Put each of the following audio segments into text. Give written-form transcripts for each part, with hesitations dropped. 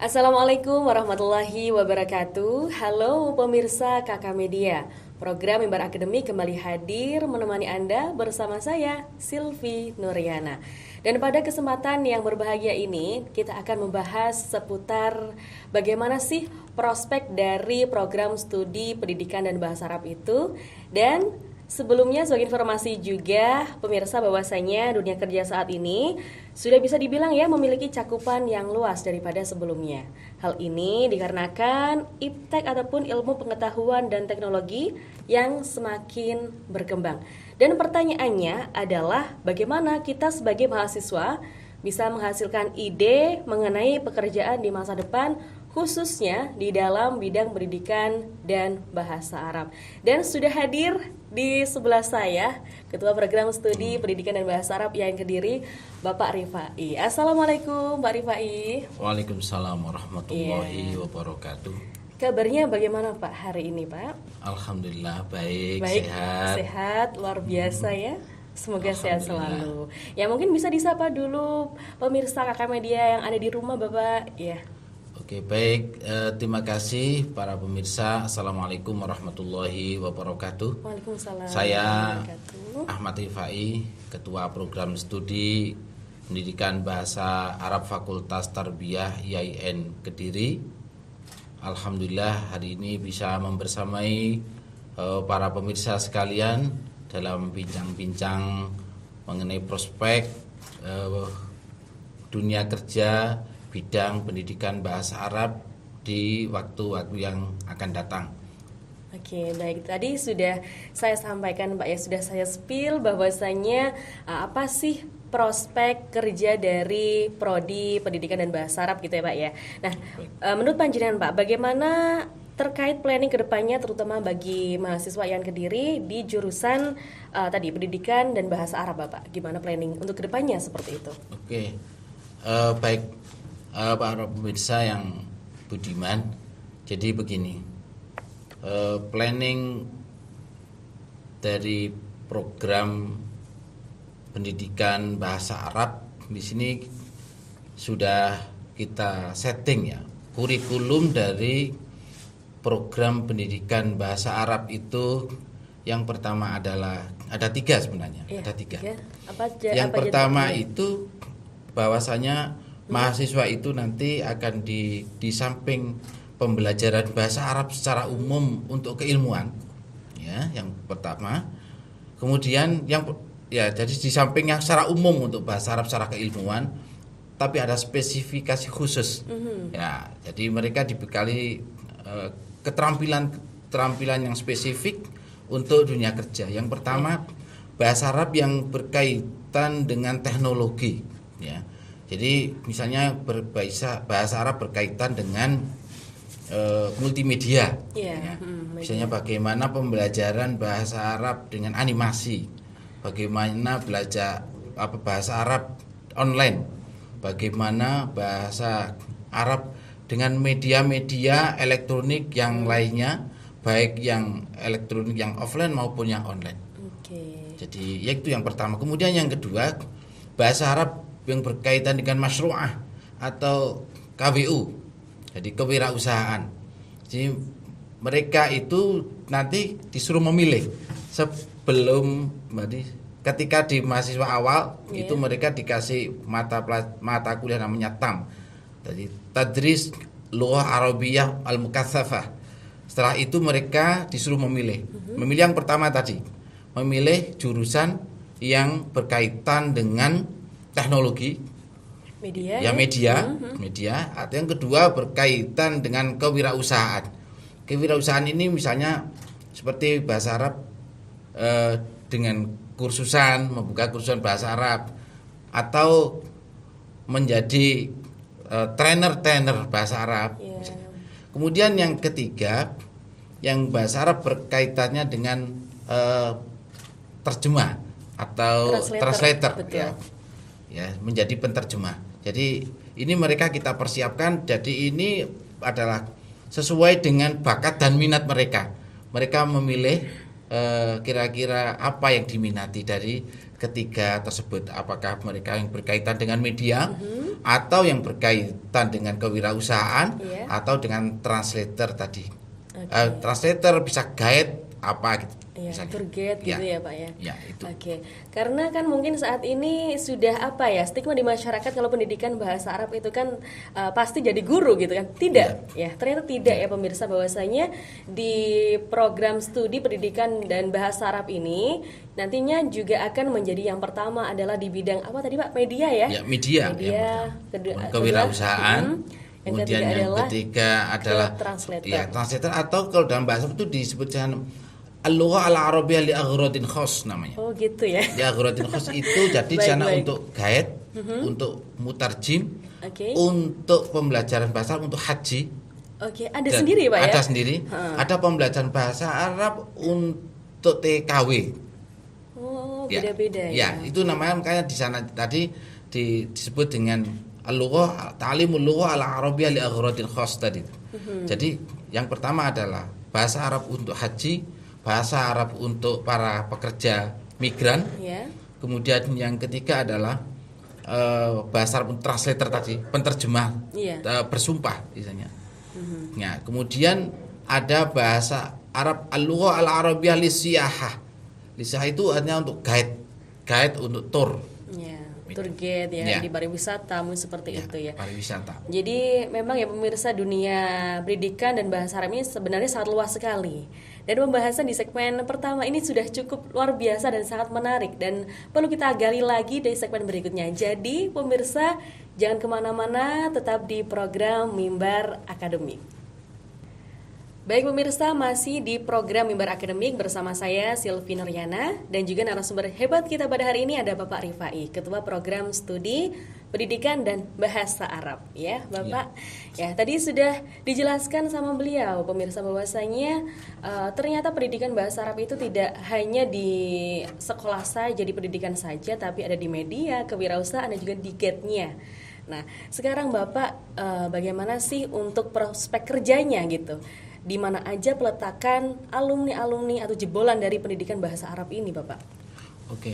Assalamualaikum warahmatullahi wabarakatuh. Halo pemirsa Kakak Media. Program Mimbar Akademik kembali hadir menemani Anda bersama saya, Silvi Nuriana. Dan pada kesempatan yang berbahagia ini, kita akan membahas seputar bagaimana sih prospek dari program studi pendidikan dan bahasa Arab itu. Dan sebelumnya sebagai informasi juga pemirsa bahwasanya dunia kerja saat ini sudah bisa dibilang ya memiliki cakupan yang luas daripada sebelumnya. Hal ini dikarenakan iptek ataupun ilmu pengetahuan dan teknologi yang semakin berkembang. Dan pertanyaannya adalah bagaimana kita sebagai mahasiswa bisa menghasilkan ide mengenai pekerjaan di masa depan, khususnya di dalam bidang pendidikan dan bahasa Arab. Dan sudah hadir di sebelah saya Ketua Program Studi Pendidikan dan Bahasa Arab yang Kediri, Bapak Rifai. Assalamualaikum Pak Rifai. Waalaikumsalam warahmatullahi wabarakatuh. Kabarnya bagaimana Pak hari ini Pak? Alhamdulillah baik, Sehat, luar biasa ya. Semoga sehat selalu. Ya mungkin bisa disapa dulu pemirsa Kakak Media yang ada di rumah Bapak. Ya. Oke baik, terima kasih para pemirsa. Assalamualaikum warahmatullahi wabarakatuh. Waalaikumsalam. Saya warahmatullahi Ahmad Rifai, Ketua Program Studi Pendidikan Bahasa Arab Fakultas Tarbiyah IAIN Kediri. Alhamdulillah hari ini bisa membersamai para pemirsa sekalian dalam bincang-bincang mengenai prospek dunia kerja bidang pendidikan bahasa Arab di waktu-waktu yang akan datang. Oke, baik. Tadi sudah saya sampaikan, Pak ya, sudah saya spill bahwasanya apa sih prospek kerja dari prodi pendidikan dan bahasa Arab gitu ya, Pak ya. Nah, menurut panjenengan Pak, bagaimana terkait planning kedepannya terutama bagi mahasiswa yang Kediri di jurusan tadi pendidikan dan bahasa Arab, Bapak? Gimana planning untuk kedepannya seperti itu? Oke, baik. Para pemirsa yang budiman, jadi begini, planning dari program pendidikan bahasa Arab di sini sudah kita setting ya, kurikulum dari program pendidikan bahasa Arab itu yang pertama adalah ada tiga sebenarnya, ada tiga. Yang pertama itu bahwasanya mahasiswa itu nanti akan di samping pembelajaran bahasa Arab secara umum untuk keilmuan, ya, yang pertama. Kemudian jadi di samping yang secara umum untuk bahasa Arab secara keilmuan, tapi ada spesifikasi khusus. Ya, jadi mereka dibekali keterampilan yang spesifik untuk dunia kerja. Yang pertama bahasa Arab yang berkaitan dengan teknologi, ya. Jadi misalnya bahasa Arab berkaitan dengan multimedia, ya. Misalnya bagaimana pembelajaran bahasa Arab dengan animasi, bagaimana belajar bahasa Arab online, bagaimana bahasa Arab dengan media-media elektronik yang lainnya, baik yang elektronik yang offline maupun yang online. Jadi yaitu yang pertama. Kemudian yang kedua, bahasa Arab yang berkaitan dengan masyru'ah atau KWU, jadi kewirausahaan. Jadi mereka itu nanti disuruh memilih sebelum, ketika di mahasiswa awal itu mereka dikasih mata kuliah namanya TAM, jadi Tadris Lughah Arabiyah Al-Mukatsafah. Setelah itu mereka disuruh memilih. Memilih yang pertama tadi, memilih jurusan yang berkaitan dengan teknologi, media. Atau yang kedua berkaitan dengan kewirausahaan. Kewirausahaan ini misalnya seperti bahasa Arab dengan membuka kursusan bahasa Arab, atau menjadi trainer bahasa Arab. Kemudian yang ketiga, yang bahasa Arab berkaitannya dengan terjemah atau translator, ya, menjadi penterjemah. Jadi ini mereka kita persiapkan. Jadi ini adalah sesuai dengan bakat dan minat mereka. Mereka memilih kira-kira apa yang diminati dari ketiga tersebut. Apakah mereka yang berkaitan dengan media, atau yang berkaitan dengan kewirausahaan, Iya. atau dengan translator tadi. Oke. Translator bisa guide apa gitu. Iya, misalnya. tour guide gitu ya Pak ya. Ya, itu. Oke, karena kan mungkin saat ini sudah apa ya, stigma di masyarakat kalau pendidikan bahasa Arab itu kan pasti jadi guru gitu kan. Tidak, ya ternyata tidak ya pemirsa, bahwasanya di program studi pendidikan dan bahasa Arab ini nantinya juga akan menjadi yang pertama adalah di bidang apa tadi Pak? Media ya? Ya, media. Kewirausahaan. Yang Kemudian ketiga yang adalah ketiga adalah translator. ya, translator, atau kalau dalam bahasa itu disebutkan al-lugha al-arabiyyah li aghradin khas namanya. Oh gitu ya. Li aghradin khas itu jadi di sana untuk guide, untuk mutarjim, untuk pembelajaran bahasa Arab, untuk haji. Oke, ada sendiri Pak ya? Ada sendiri. Ada pembelajaran bahasa Arab untuk TKW. Oh, beda-beda ya. Ya, itu namanya, makanya di sana tadi disebut dengan al-lugha, ta'limul lugha al-arabiyyah li aghradin khas tadi. Jadi yang pertama adalah bahasa Arab untuk haji, bahasa Arab untuk para pekerja migran. Ya. Kemudian yang ketiga adalah bahasa Arab untuk translator tadi, penterjemah, bersumpah misalnya. Ya, kemudian ada bahasa Arab al-lugha al-arabiyyah lisiyahah. Lisiyahah itu artinya untuk guide untuk tour. Ya, tour guide ya, di pariwisata mungkin seperti itu ya. Pariwisata. Jadi memang ya pemirsa, dunia pendidikan dan bahasa Arab ini sebenarnya sangat luas sekali. Dan pembahasan di segmen pertama ini sudah cukup luar biasa dan sangat menarik, dan perlu kita gali lagi dari segmen berikutnya. Jadi pemirsa jangan kemana-mana, tetap di program Mimbar Akademik. Baik pemirsa, masih di program Mimbar Akademik bersama saya Silvi Nuryana, dan juga narasumber hebat kita pada hari ini ada Bapak Rifai, Ketua Program Studi Pendidikan dan Bahasa Arab. Ya Bapak, ya tadi sudah dijelaskan sama beliau pemirsa bahwasanya ternyata pendidikan bahasa Arab itu tidak hanya di sekolah saja, di pendidikan saja, tapi ada di media, kewirausahaan, dan juga di GET-nya. Nah sekarang Bapak bagaimana sih untuk prospek kerjanya gitu? Di mana aja peletakan alumni-alumni atau jebolan dari pendidikan bahasa Arab ini, Bapak? Oke,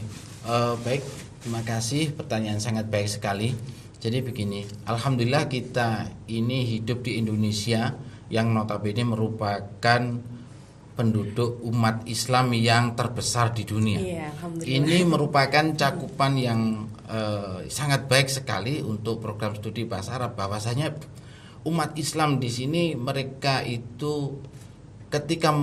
baik, terima kasih, pertanyaan sangat baik sekali. Jadi begini, alhamdulillah kita ini hidup di Indonesia yang notabene merupakan penduduk umat Islam yang terbesar di dunia. Iya, alhamdulillah. Ini merupakan cakupan yang sangat baik sekali untuk program studi bahasa Arab, bahwasanya umat Islam di sini mereka itu ketika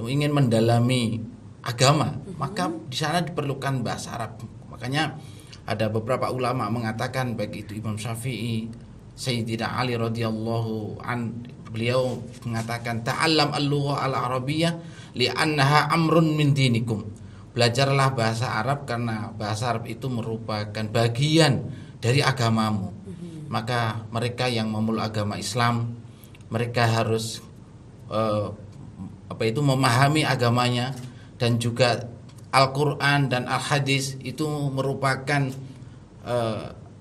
ingin mendalami agama, maka di sana diperlukan bahasa Arab. Makanya ada beberapa ulama mengatakan, baik itu Imam Syafi'i, Sayyidina Ali radhiyallahu an, beliau mengatakan ta'allam al-lugha al-arabiyyah li'annaha amrun min dinikum. Belajarlah bahasa Arab karena bahasa Arab itu merupakan bagian dari agamamu. Maka mereka yang memeluk agama Islam, mereka harus memahami agamanya, dan juga Al-Quran dan Al-Hadis itu merupakan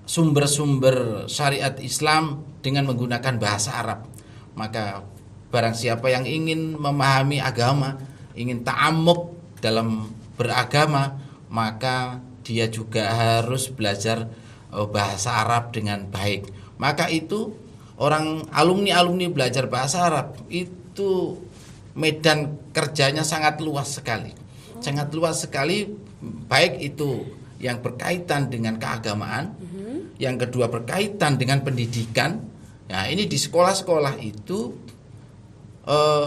sumber-sumber syariat Islam dengan menggunakan bahasa Arab. Maka barang siapa yang ingin memahami agama, ingin ta'amuk dalam beragama, maka dia juga harus belajar bahasa Arab dengan baik. Maka itu orang alumni belajar bahasa Arab itu medan kerjanya sangat luas sekali. Sangat luas sekali, baik itu yang berkaitan dengan keagamaan, yang kedua berkaitan dengan pendidikan. Nah, ini di sekolah-sekolah itu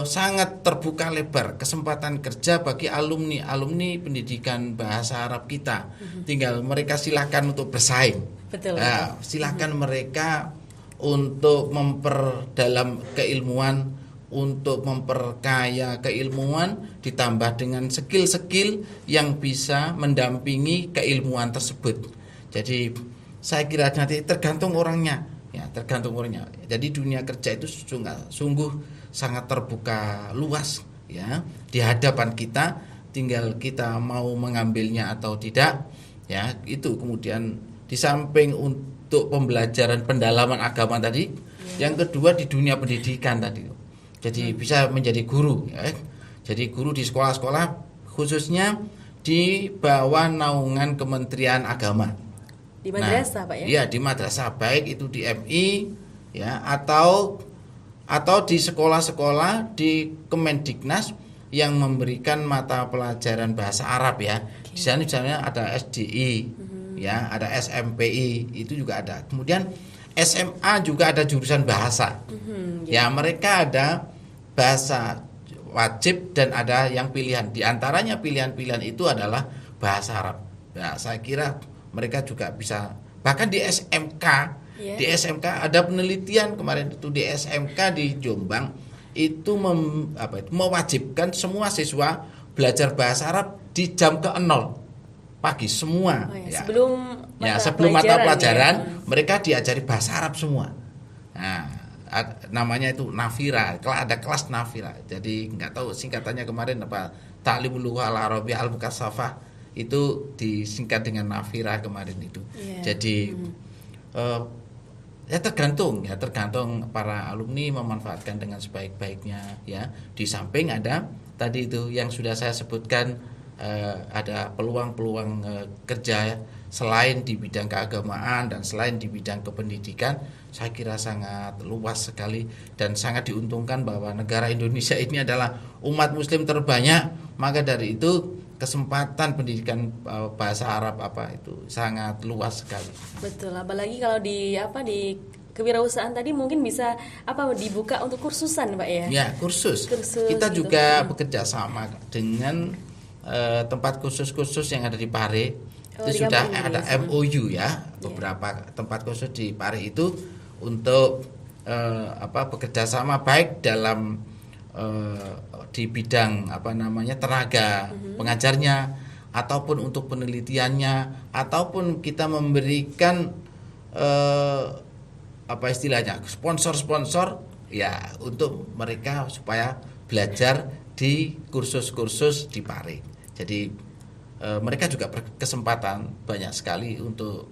sangat terbuka lebar kesempatan kerja bagi alumni pendidikan bahasa Arab kita. Tinggal mereka silakan untuk bersaing. Betul. Silakan mereka untuk memperdalam keilmuan, untuk memperkaya keilmuan, ditambah dengan skill-skill yang bisa mendampingi keilmuan tersebut. Jadi saya kira nanti tergantung orangnya. Ya, tergantung orangnya. Jadi dunia kerja itu sungguh sangat terbuka luas ya di hadapan kita, tinggal kita mau mengambilnya atau tidak ya. Itu kemudian di samping untuk pembelajaran pendalaman agama tadi, yang kedua di dunia pendidikan tadi. Jadi bisa menjadi guru ya. Jadi guru di sekolah-sekolah, khususnya di bawah naungan Kementerian Agama. Di madrasah, Pak ya? Iya, di madrasah, baik itu di MI ya atau di sekolah-sekolah di Kemendiknas yang memberikan mata pelajaran bahasa Arab ya. Di sana misalnya ada SDI ya, ada SMPI, itu juga ada. Kemudian SMA juga ada jurusan bahasa. Ya, mereka ada bahasa wajib dan ada yang pilihan. Di antaranya pilihan-pilihan itu adalah bahasa Arab. Nah, saya kira mereka juga bisa, bahkan di SMK, di SMK ada penelitian kemarin itu, di SMK di Jombang itu mewajibkan semua siswa belajar bahasa Arab di jam ke-0 pagi semua. Sebelum mata pelajaran mereka diajari bahasa Arab semua. Nah, namanya itu Nafira, ada kelas Nafira. Jadi nggak tahu singkatannya kemarin apa, Ta'limul Lughah Al-Arabiyyah Al-Mukassafah, itu disingkat dengan Nafira kemarin itu. Jadi tergantung para alumni memanfaatkan dengan sebaik-baiknya ya. Di samping ada tadi itu yang sudah saya sebutkan, ada peluang-peluang kerja selain di bidang keagamaan dan selain di bidang kependidikan. Saya kira sangat luas sekali dan sangat diuntungkan bahwa negara Indonesia ini adalah umat muslim terbanyak, maka dari itu kesempatan pendidikan bahasa Arab itu sangat luas sekali. Betul, apalagi kalau di kewirausahaan tadi mungkin bisa dibuka untuk kursusan, Pak ya. Ya, kursus kita gitu juga bekerja sama dengan tempat kursus-kursus yang ada di Pare. Itu sudah ada MOU ya, beberapa tempat kursus di Pare itu untuk bekerja sama baik dalam di bidang tenaga pengajarnya ataupun untuk penelitiannya, ataupun kita memberikan sponsor ya untuk mereka supaya belajar di kursus-kursus di Pare. Jadi mereka juga berkesempatan banyak sekali untuk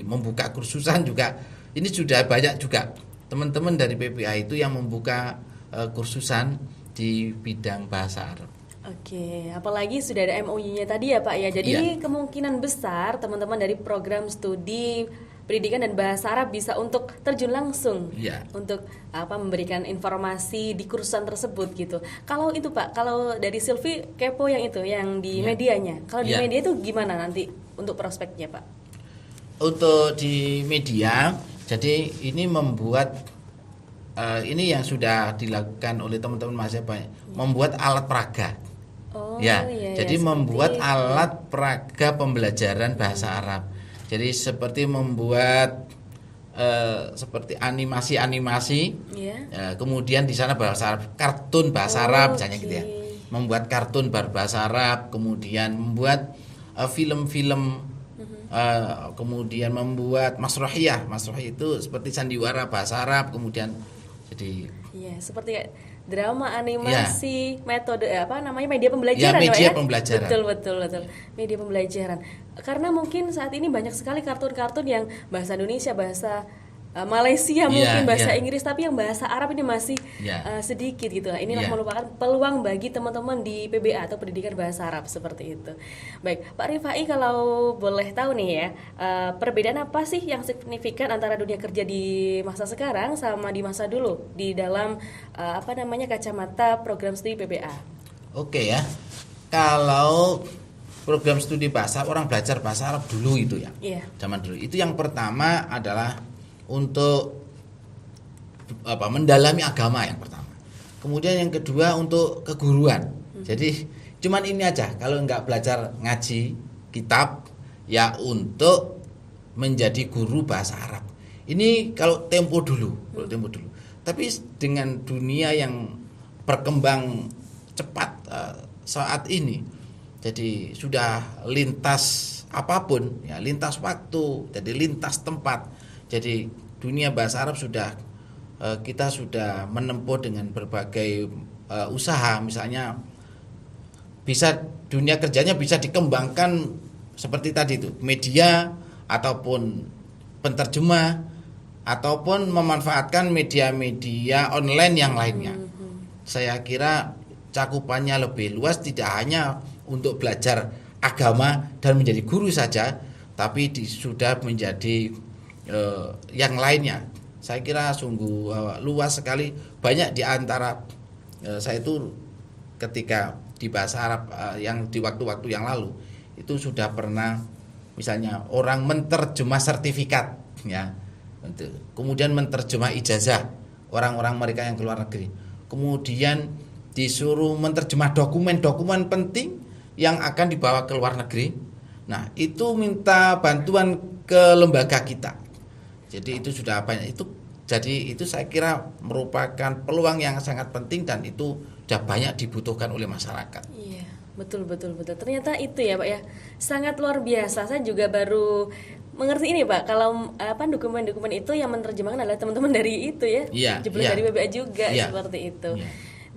membuka kursusan juga. Ini sudah banyak juga teman-teman dari PPA itu yang membuka kursusan di bidang bahasa Arab. Oke, apalagi sudah ada MOU-nya tadi ya Pak ya. Jadi kemungkinan besar teman-teman dari program studi pendidikan dan bahasa Arab bisa untuk terjun langsung untuk memberikan informasi di kursusan tersebut gitu. Kalau itu Pak, kalau dari Silvi kepo yang itu yang di medianya. Kalau di media itu gimana nanti untuk prospeknya Pak? Untuk di media, jadi ini membuat ini yang sudah dilakukan oleh teman-teman mahasiswa, membuat alat peraga. Jadi membuat alat peraga pembelajaran bahasa Arab. Jadi seperti membuat seperti animasi-animasi, kemudian di sana bahasa Arab, kartun bahasa Arab misalnya gitu ya. Membuat kartun bahasa Arab, kemudian membuat film-film, kemudian membuat masrohiyah. Masrohiyah itu seperti sandiwara bahasa Arab, kemudian jadi seperti drama, animasi, metode media pembelajaran media pembelajaran. Betul. Media pembelajaran. Karena mungkin saat ini banyak sekali kartun-kartun yang bahasa Indonesia, bahasa Malaysia mungkin bahasa Inggris, tapi yang bahasa Arab ini masih sedikit gitu. Inilah merupakan peluang bagi teman-teman di PBA atau pendidikan bahasa Arab seperti itu. Baik, Pak Rifai, kalau boleh tahu nih ya, perbedaan apa sih yang signifikan antara dunia kerja di masa sekarang sama di masa dulu di dalam kacamata program studi PBA? Oke ya. Kalau program studi bahasa, orang belajar bahasa Arab dulu itu ya. Zaman dulu. Itu yang pertama adalah untuk mendalami agama yang pertama. Kemudian yang kedua untuk keguruan. Jadi cuman ini aja, kalau nggak belajar ngaji kitab ya untuk menjadi guru bahasa Arab. Ini kalau tempo dulu. Tapi dengan dunia yang berkembang cepat saat ini, jadi sudah lintas apapun ya, lintas waktu, jadi lintas tempat. Jadi dunia bahasa Arab kita sudah menempuh dengan berbagai usaha, misalnya bisa dunia kerjanya bisa dikembangkan seperti tadi itu, media ataupun penterjemah ataupun memanfaatkan media-media online yang lainnya. Saya kira cakupannya lebih luas, tidak hanya untuk belajar agama dan menjadi guru saja, tapi sudah menjadi yang lainnya. Saya kira sungguh luas sekali. Banyak di antara saya itu ketika di bahasa Arab yang di waktu-waktu yang lalu itu sudah pernah misalnya orang menterjemah sertifikat ya, kemudian menterjemah ijazah orang-orang mereka yang keluar negeri, kemudian disuruh menterjemah dokumen-dokumen penting yang akan dibawa ke luar negeri. Nah itu minta bantuan ke lembaga kita. Jadi itu sudah banyak itu. Jadi itu saya kira merupakan peluang yang sangat penting dan itu sudah banyak dibutuhkan oleh masyarakat. Iya, betul. Ternyata itu ya Pak ya, sangat luar biasa. Saya juga baru mengerti ini Pak, kalau dokumen-dokumen itu yang menerjemahkan adalah teman-teman dari itu ya, dari BBA juga seperti itu.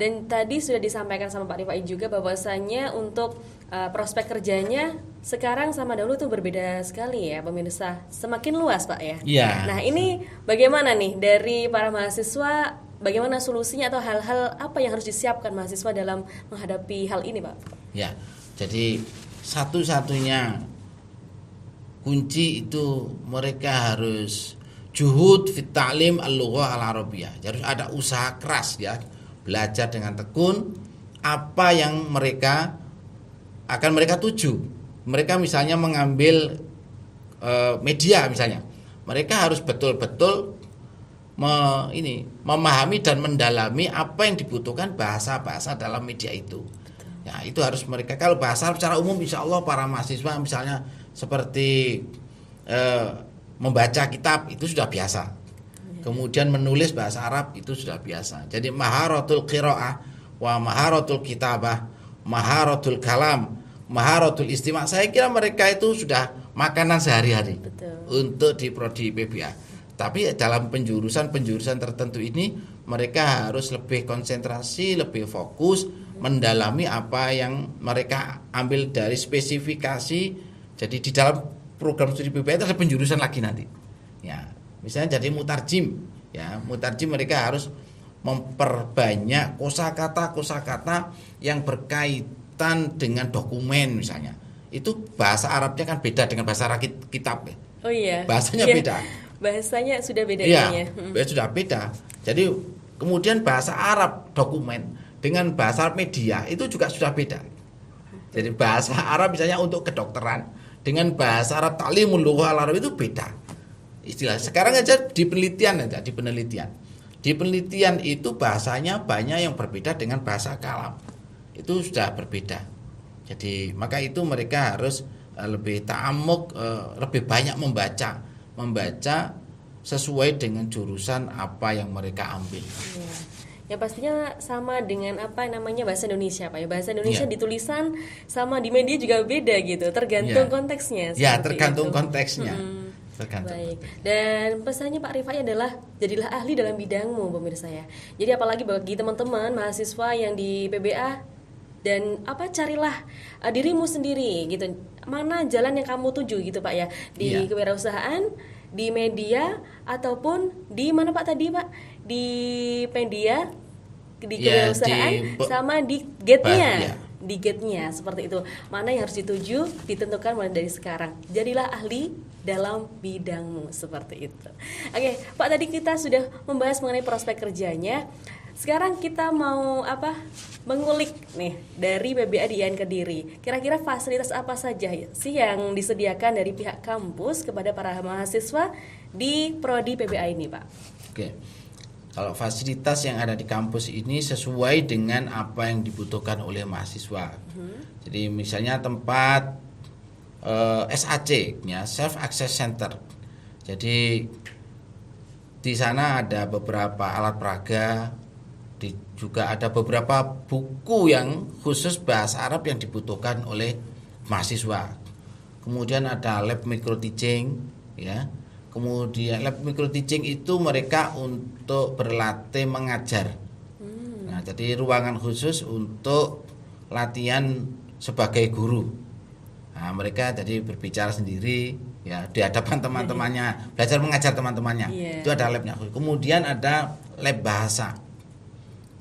Dan tadi sudah disampaikan sama Pak Rifai juga bahwasanya untuk prospek kerjanya sekarang sama dahulu tuh berbeda sekali ya pemirsa, semakin luas Pak ya. Nah ini bagaimana nih dari para mahasiswa, bagaimana solusinya atau hal-hal apa yang harus disiapkan mahasiswa dalam menghadapi hal ini Pak? Ya, jadi satu-satunya kunci itu mereka harus juhud fit ta'lim al-lughah al-arabiyyah. Harus ada usaha keras ya, belajar dengan tekun apa yang mereka akan mereka tuju. Mereka misalnya mengambil media misalnya, mereka harus betul-betul memahami dan mendalami apa yang dibutuhkan bahasa-bahasa dalam media itu. Ya, itu harus mereka. Kalau bahasa secara umum insya Allah para mahasiswa misalnya seperti membaca kitab itu sudah biasa. Kemudian menulis bahasa Arab itu sudah biasa. Jadi maharatul qiraah wa maharatul kitabah, maharatul kalam, maharatul istima'. Saya kira mereka itu sudah makanan sehari-hari. Betul. Untuk di prodi PBA. Tapi dalam penjurusan tertentu ini mereka harus lebih konsentrasi, lebih fokus, mendalami apa yang mereka ambil dari spesifikasi. Jadi di dalam program studi PBA itu ada penjurusan lagi nanti. Ya, misalnya jadi mutarjim. Ya, mutarjim mereka harus memperbanyak kosakata yang berkaitan dengan dokumen misalnya. Itu bahasa Arabnya kan beda dengan bahasa Arab kitab. Oh iya. Bahasanya beda. Bahasanya sudah beda ya. Sudah beda. Jadi kemudian bahasa Arab dokumen dengan bahasa Arab media itu juga sudah beda. Jadi bahasa Arab misalnya untuk kedokteran dengan bahasa Arab ta'limul lughah al-arab itu beda. Istilah sekarang aja di penelitian. Di penelitian itu bahasanya banyak yang berbeda dengan bahasa kalam. Itu sudah berbeda. Jadi maka itu mereka harus lebih ta'amuk, lebih banyak membaca sesuai dengan jurusan apa yang mereka ambil. Ya pastinya sama dengan apa namanya bahasa Indonesia Pak ya. Bahasa Indonesia di tulisan sama di media juga beda gitu, tergantung konteksnya. Ya, tergantung konteksnya. Baik. Dan pesannya Pak Rifai adalah jadilah ahli dalam bidangmu pemirsa ya. Jadi apalagi bagi teman-teman mahasiswa yang di PBA dan carilah dirimu sendiri gitu. Mana jalan yang kamu tuju gitu Pak ya, di kewirausahaan, di media ataupun di mana Pak tadi Pak? Di media, di kewirausahaan sama di gate-nya. Di gate-nya seperti itu. Mana yang harus dituju ditentukan mulai dari sekarang. Jadilah ahli dalam bidangmu seperti itu. Oke, Pak tadi kita sudah membahas mengenai prospek kerjanya. Sekarang kita mau mengulik nih dari PBA di IAIN Kediri. Kira-kira fasilitas apa saja sih yang disediakan dari pihak kampus kepada para mahasiswa di prodi PBA ini, Pak? Oke. Kalau fasilitas yang ada di kampus ini sesuai dengan apa yang dibutuhkan oleh mahasiswa. Jadi misalnya tempat SAC, ya, Self Access Center. Jadi di sana ada beberapa alat peraga, juga ada beberapa buku yang khusus bahasa Arab yang dibutuhkan oleh mahasiswa. Kemudian ada lab micro teaching, ya. Kemudian lab micro teaching itu mereka untuk berlatih mengajar. Nah, jadi ruangan khusus untuk latihan sebagai guru. Nah, mereka jadi berbicara sendiri, ya, di hadapan teman-temannya, belajar mengajar teman-temannya. Itu ada labnya. Kemudian ada lab bahasa.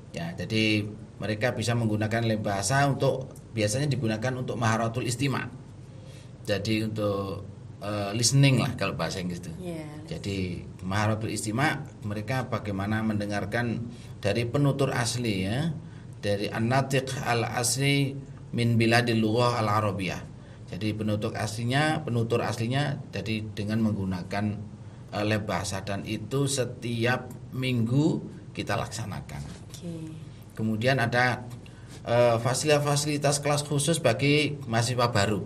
Ya, jadi mereka bisa menggunakan lab bahasa biasanya digunakan untuk maharatul istima'. Jadi untuk listening lah kalau bahasa Inggris itu. Yeah. Jadi maharatul istima' mereka bagaimana mendengarkan dari penutur asli ya, dari an-natiq al-asli min biladil lughah al-arabiyah. Jadi penutur aslinya jadi dengan menggunakan lab bahasa, dan itu setiap minggu kita laksanakan. Okay. Kemudian ada fasilitas kelas khusus bagi mahasiswa baru.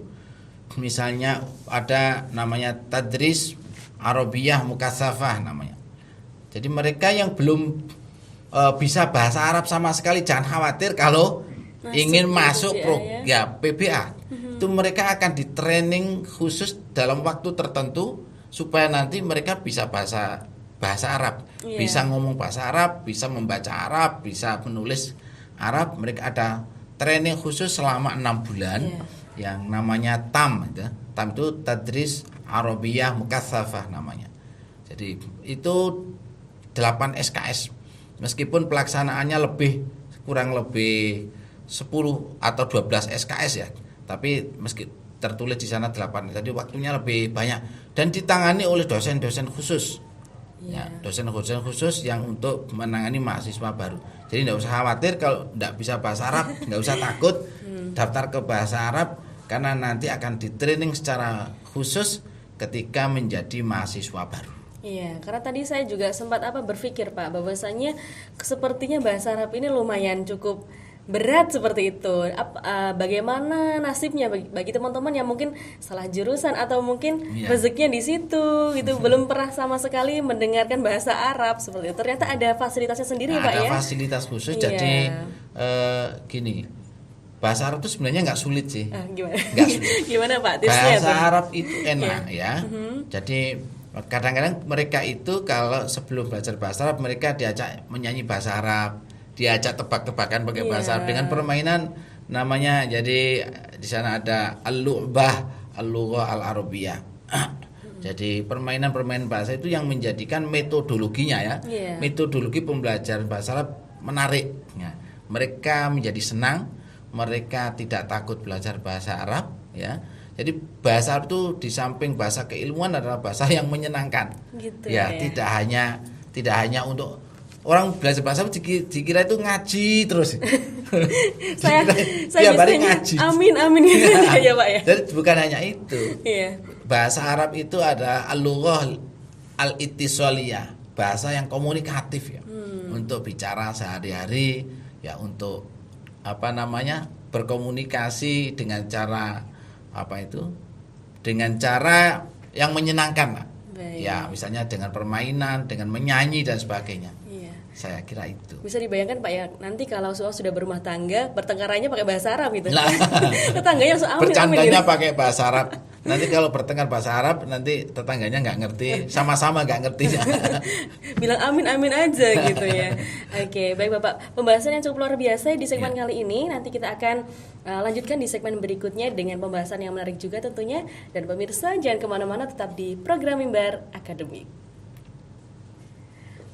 Misalnya ada namanya tadris Arabiyah Mukatsafah namanya. Jadi mereka yang belum bisa bahasa Arab sama sekali jangan khawatir kalau ingin masuk PBA. Itu mereka akan di training khusus dalam waktu tertentu supaya nanti mereka bisa bahasa Arab, bisa ngomong bahasa Arab, bisa membaca Arab, bisa menulis Arab. Mereka ada training khusus selama 6 bulan yang namanya TAM. TAM itu Tadris Arabiyah Mukatsafah namanya. Jadi itu 8 SKS. Meskipun pelaksanaannya kurang lebih 10 atau 12 SKS ya. Tapi meski tertulis di sana 8, jadi waktunya lebih banyak dan ditangani oleh dosen-dosen khusus. Ya, dosen-dosen khusus yang untuk menangani mahasiswa baru. Jadi tidak usah khawatir kalau tidak bisa bahasa Arab, tidak usah takut daftar ke bahasa Arab, karena nanti akan di training secara khusus ketika menjadi mahasiswa baru. Iya, karena tadi saya juga sempat berpikir Pak, bahwasanya sepertinya bahasa Arab ini lumayan cukup berat seperti itu. Bagaimana nasibnya bagi teman-teman yang mungkin salah jurusan atau mungkin rezekinya di situ gitu, belum pernah sama sekali mendengarkan bahasa Arab seperti itu. Ternyata ada fasilitasnya sendiri Pak ya. Ada fasilitas khusus. Jadi gini, bahasa Arab itu sebenarnya nggak sulit sih. Gimana? Nggak sulit. Gimana Pak tipsnya? Bahasa Arab itu enak ya. Jadi kadang-kadang mereka itu kalau sebelum belajar bahasa Arab mereka diajak menyanyi bahasa Arab, diajak tebak-tebakan pakai bahasa Arab dengan permainan namanya. Jadi di sana ada al-lu'bah al-lughah al-arabiyah. Jadi permainan-permainan bahasa itu yang menjadikan metodologinya ya. Metodologi pembelajaran bahasa Arab menarik. Ya. Mereka menjadi senang, mereka tidak takut belajar bahasa Arab ya. Jadi bahasa Arab itu di samping bahasa keilmuan adalah bahasa yang menyenangkan. Gitu ya. Tidak hanya untuk orang belajar bahasa dikira itu ngaji terus. saya ngaji. Amin gitu ya Pak ya. Jadi bukan hanya itu. Iya. Bahasa Arab itu ada al-lughah al-ittisaliyah, bahasa yang komunikatif ya. Untuk bicara sehari-hari ya, untuk berkomunikasi dengan cara dengan cara yang menyenangkan. Ya, misalnya dengan permainan, dengan menyanyi dan sebagainya. Saya kira itu. Bisa dibayangkan Pak ya, nanti kalau sudah berumah tangga, bertengkarannya pakai bahasa Arab gitu. Tetangganya langsung amin. Bercandanya gitu. pakai bahasa Arab. Nanti kalau bertengkar bahasa Arab, nanti tetangganya nggak ngerti, sama-sama nggak ngerti. Bilang amin aja gitu ya. Oke, baik Bapak. Pembahasan yang cukup luar biasa di segmen kali ini. Nanti kita akan lanjutkan di segmen berikutnya dengan pembahasan yang menarik juga tentunya. Dan pemirsa jangan kemana-mana, tetap di program Mimbar Akademik.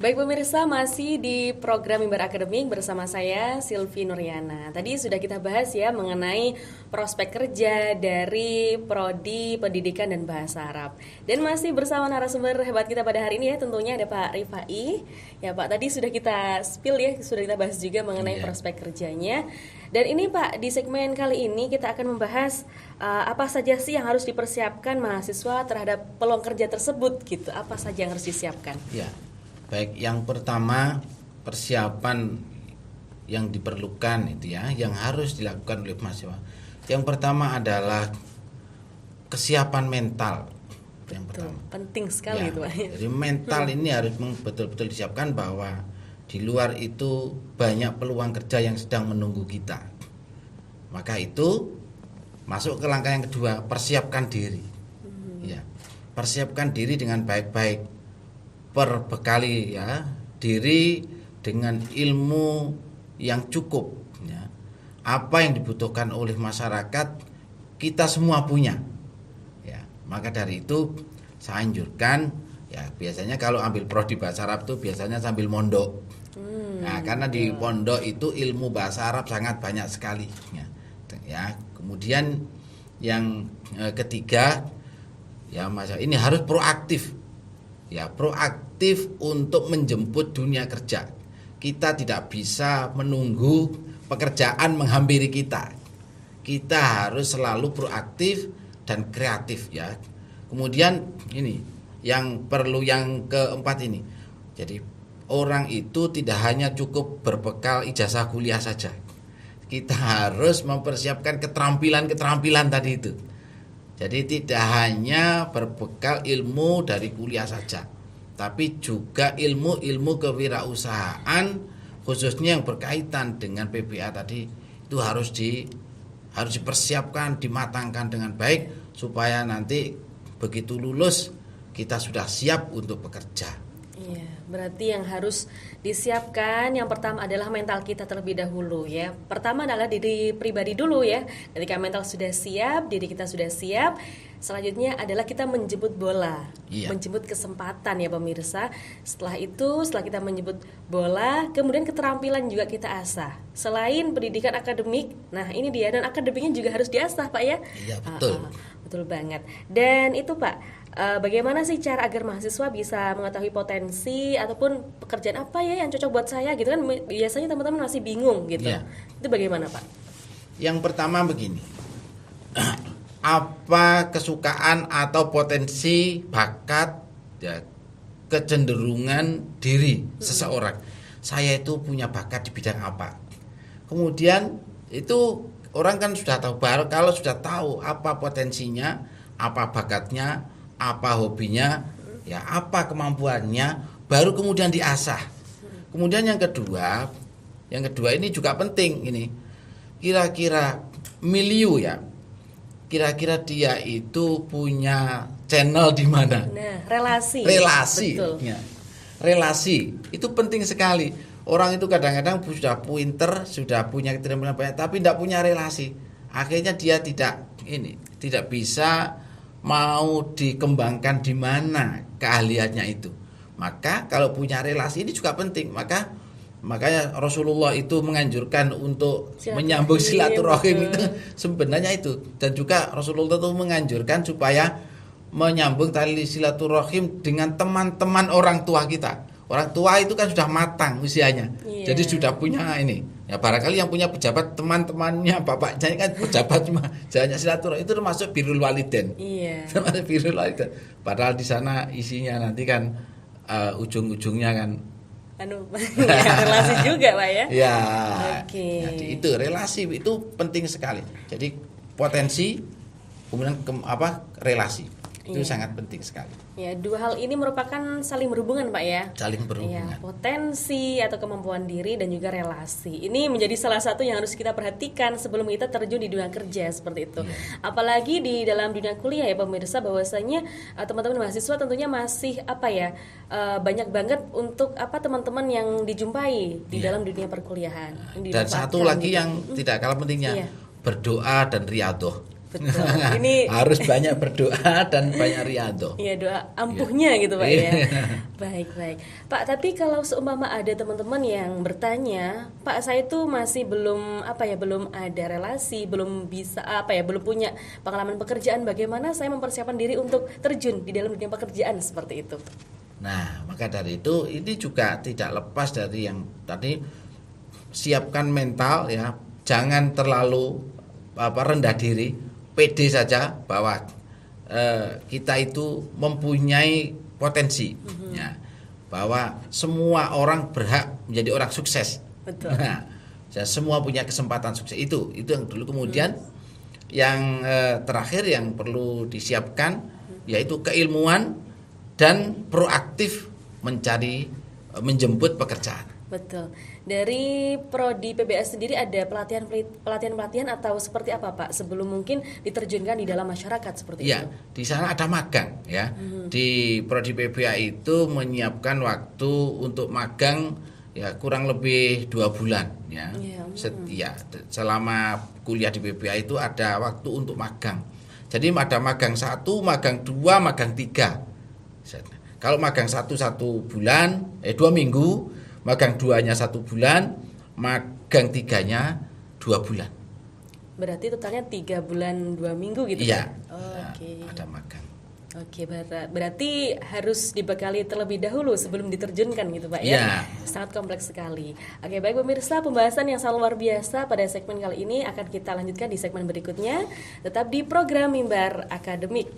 Baik pemirsa, masih di program Mimbar Akademik bersama saya Silvi Nuryana. Tadi sudah kita bahas ya mengenai prospek kerja dari Prodi Pendidikan dan Bahasa Arab. Dan masih bersama narasumber hebat kita pada hari ini ya, tentunya ada Pak Rifai. Ya Pak, tadi sudah kita spill ya, sudah kita bahas juga mengenai prospek kerjanya. Dan ini Pak, di segmen kali ini kita akan membahas apa saja sih yang harus dipersiapkan mahasiswa terhadap peluang kerja tersebut gitu. Apa saja yang harus disiapkan? Ya. Baik, yang pertama persiapan yang diperlukan itu ya, yang harus dilakukan oleh mahasiswa. Yang pertama adalah kesiapan mental. Yang pertama. Penting sekali itu Pak. Jadi mental ini harus betul-betul disiapkan bahwa di luar itu banyak peluang kerja yang sedang menunggu kita. Maka itu masuk ke langkah yang kedua, persiapkan diri. Ya. Persiapkan diri dengan baik-baik. Perbekali ya diri dengan ilmu yang cukup ya. Apa yang dibutuhkan oleh masyarakat kita semua punya ya. Maka dari itu saya anjurkan ya, biasanya kalau ambil prodi bahasa Arab itu biasanya sambil mondok. Nah, karena di pondok itu ilmu bahasa Arab sangat banyak sekali ya. Kemudian yang ketiga, Ya, Mas, ini harus proaktif. Ya, proaktif untuk menjemput dunia kerja. Kita tidak bisa menunggu pekerjaan menghampiri kita. Kita harus selalu proaktif dan kreatif ya. Kemudian ini yang perlu yang keempat ini. Jadi orang itu tidak hanya cukup berbekal ijazah kuliah saja. Kita harus mempersiapkan keterampilan-keterampilan tadi itu. Jadi tidak hanya berbekal ilmu dari kuliah saja, tapi juga ilmu-ilmu kewirausahaan khususnya yang berkaitan dengan PBA tadi itu harus dipersiapkan, dimatangkan dengan baik supaya nanti begitu lulus kita sudah siap untuk bekerja. Iya, berarti yang harus disiapkan yang pertama adalah mental kita terlebih dahulu ya. Pertama adalah diri pribadi dulu ya. Ketika mental sudah siap, diri kita sudah siap, selanjutnya adalah kita menjemput bola, menjemput kesempatan ya pemirsa. Setelah itu, setelah kita menjemput bola, kemudian keterampilan juga kita asah. Selain pendidikan akademik, nah ini dia, dan akademiknya juga harus diasah Pak ya. Iya betul. Betul banget. Dan itu Pak, bagaimana sih cara agar mahasiswa bisa mengetahui potensi ataupun pekerjaan apa ya yang cocok buat saya gitu kan, biasanya teman-teman masih bingung gitu. Ya. Itu bagaimana Pak? Yang pertama begini, apa kesukaan atau potensi bakat ya, kecenderungan diri seseorang. Saya itu punya bakat di bidang apa. Kemudian itu orang kan sudah tahu, baru kalau sudah tahu apa potensinya, apa bakatnya, apa hobinya, ya apa kemampuannya, baru kemudian diasah. Kemudian yang kedua ini juga penting ini. Kira-kira milieu ya. Kira-kira dia itu punya channel di mana? Nah, relasi. Betul. Ya. Relasi itu penting sekali. Orang itu kadang-kadang sudah pinter, sudah punya keterampilan banyak, tapi tidak punya relasi. Akhirnya dia tidak bisa mau dikembangkan di mana keahliannya itu. Maka kalau punya relasi ini juga penting. Makanya Rasulullah itu menganjurkan untuk menyambung silaturahim itu sebenarnya itu. Dan juga Rasulullah itu menganjurkan supaya menyambung tali silaturahim dengan teman-teman orang tua kita. Orang tua itu kan sudah matang usianya. Jadi sudah punya ini. Ya barangkali yang punya pejabat teman-temannya bapaknya kan pejabat cuma jalannya silaturahim itu termasuk birrul walidain. Termasuk birrul walidain. Padahal di sana isinya nanti kan ujung-ujungnya kan relasi juga Pak ya. Ya. Oke. Jadi itu relasi itu penting sekali. Jadi potensi kemudian relasi. Itu sangat penting sekali. Ya, dua hal ini merupakan saling berhubungan Pak ya. Saling berhubungan. Ya, potensi atau kemampuan diri dan juga relasi. Ini menjadi salah satu yang harus kita perhatikan sebelum kita terjun di dunia kerja seperti itu. Apalagi di dalam dunia kuliah ya pemirsa, bahwasanya teman-teman mahasiswa tentunya masih banyak banget untuk teman-teman yang dijumpai di dalam dunia perkuliahan. Dan satu lagi yang tidak kalah pentingnya, berdoa dan riyadhah. Betul. Ini harus banyak berdoa dan banyak riyadhah. Iya, doa ampuhnya gitu Pak ya. Baik. Pak, tapi kalau seumpama ada teman-teman yang bertanya, Pak saya itu masih belum ada relasi, belum bisa belum punya pengalaman pekerjaan, bagaimana saya mempersiapkan diri untuk terjun di dalam dunia pekerjaan seperti itu? Nah, maka dari itu ini juga tidak lepas dari yang tadi, siapkan mental ya, jangan terlalu rendah diri. PD saja bahwa kita itu mempunyai potensi, ya, bahwa semua orang berhak menjadi orang sukses. Betul. Nah, semua punya kesempatan sukses itu yang dulu. Kemudian yang terakhir yang perlu disiapkan yaitu keilmuan dan proaktif menjemput pekerjaan. Betul. Dari Prodi PBA sendiri ada pelatihan atau seperti apa Pak sebelum mungkin diterjunkan di dalam masyarakat seperti itu? Ya, di sana ada magang ya. Di Prodi PBA itu menyiapkan waktu untuk magang ya kurang lebih 2 bulan ya. Selama kuliah di PBA itu ada waktu untuk magang. Jadi ada magang 1, magang 2, magang 3. Kalau magang 1 bulan, 2 minggu, magang 2-nya 1 bulan, magang 3-nya 2 bulan. Berarti totalnya 3 bulan 2 minggu gitu iya, kan? Ada magang. Oke, berarti harus dibekali terlebih dahulu sebelum diterjunkan gitu Pak ya? Iya. Sangat kompleks sekali. Oke, baik pemirsa, pembahasan yang sangat luar biasa pada segmen kali ini akan kita lanjutkan di segmen berikutnya. Tetap di program Mimbar Akademik.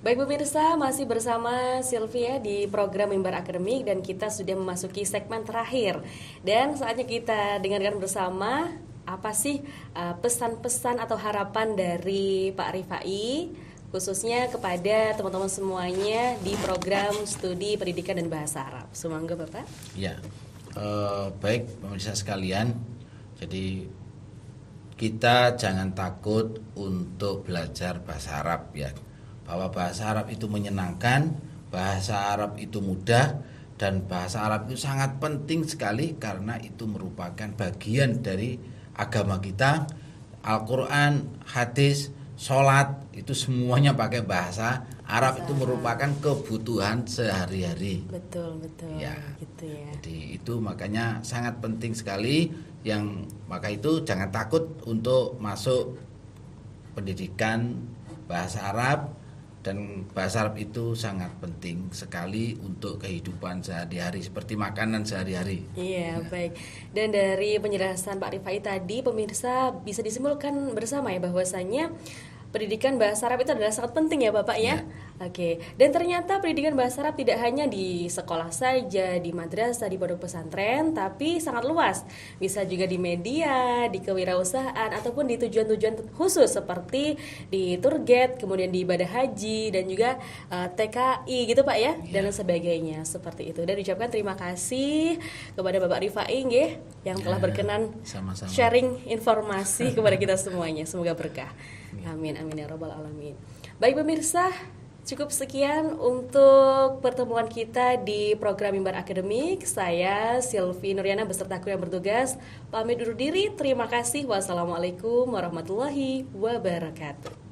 Baik pemirsa, masih bersama Sylvia di program Mimbar Akademik dan kita sudah memasuki segmen terakhir. Dan saatnya kita dengarkan bersama apa sih pesan-pesan atau harapan dari Pak Rifai khususnya kepada teman-teman semuanya di program studi pendidikan dan bahasa Arab. Semoga Bapak. Ya, baik pemirsa sekalian. Jadi kita jangan takut untuk belajar bahasa Arab ya. Bahwa bahasa Arab itu menyenangkan, bahasa Arab itu mudah, dan bahasa Arab itu sangat penting sekali karena itu merupakan bagian dari agama kita. Al-Quran, hadis, sholat itu semuanya pakai bahasa Arab. Itu merupakan kebutuhan sehari-hari. Betul Ya. gitu ya. Jadi itu makanya sangat penting sekali, maka itu jangan takut untuk masuk pendidikan bahasa Arab, dan bahasa Arab itu sangat penting sekali untuk kehidupan sehari-hari seperti makanan sehari-hari. Iya, baik. Dan dari penjelasan Pak Rifai tadi, pemirsa bisa disimpulkan bersama ya bahwasanya pendidikan bahasa Arab itu adalah sangat penting ya Bapak ya. Oke. Dan ternyata pendidikan bahasa Arab tidak hanya di sekolah saja, di madrasah, di pondok pesantren, tapi sangat luas. Bisa juga di media, di kewirausahaan ataupun di tujuan-tujuan khusus seperti di tour guide, kemudian di ibadah haji dan juga TKI gitu Pak ya, dan sebagainya seperti itu. Dan diucapkan terima kasih kepada Bapak Rifai nggih yang telah berkenan sama-sama sharing informasi kepada kita semuanya. Semoga berkah. Amin amin ya robbal alamin. Baik pemirsa, cukup sekian untuk pertemuan kita di program Mimbar Akademik. Saya Sylvie Nuriana beserta kru yang bertugas pamit undur diri. Terima kasih. Wassalamualaikum warahmatullahi wabarakatuh.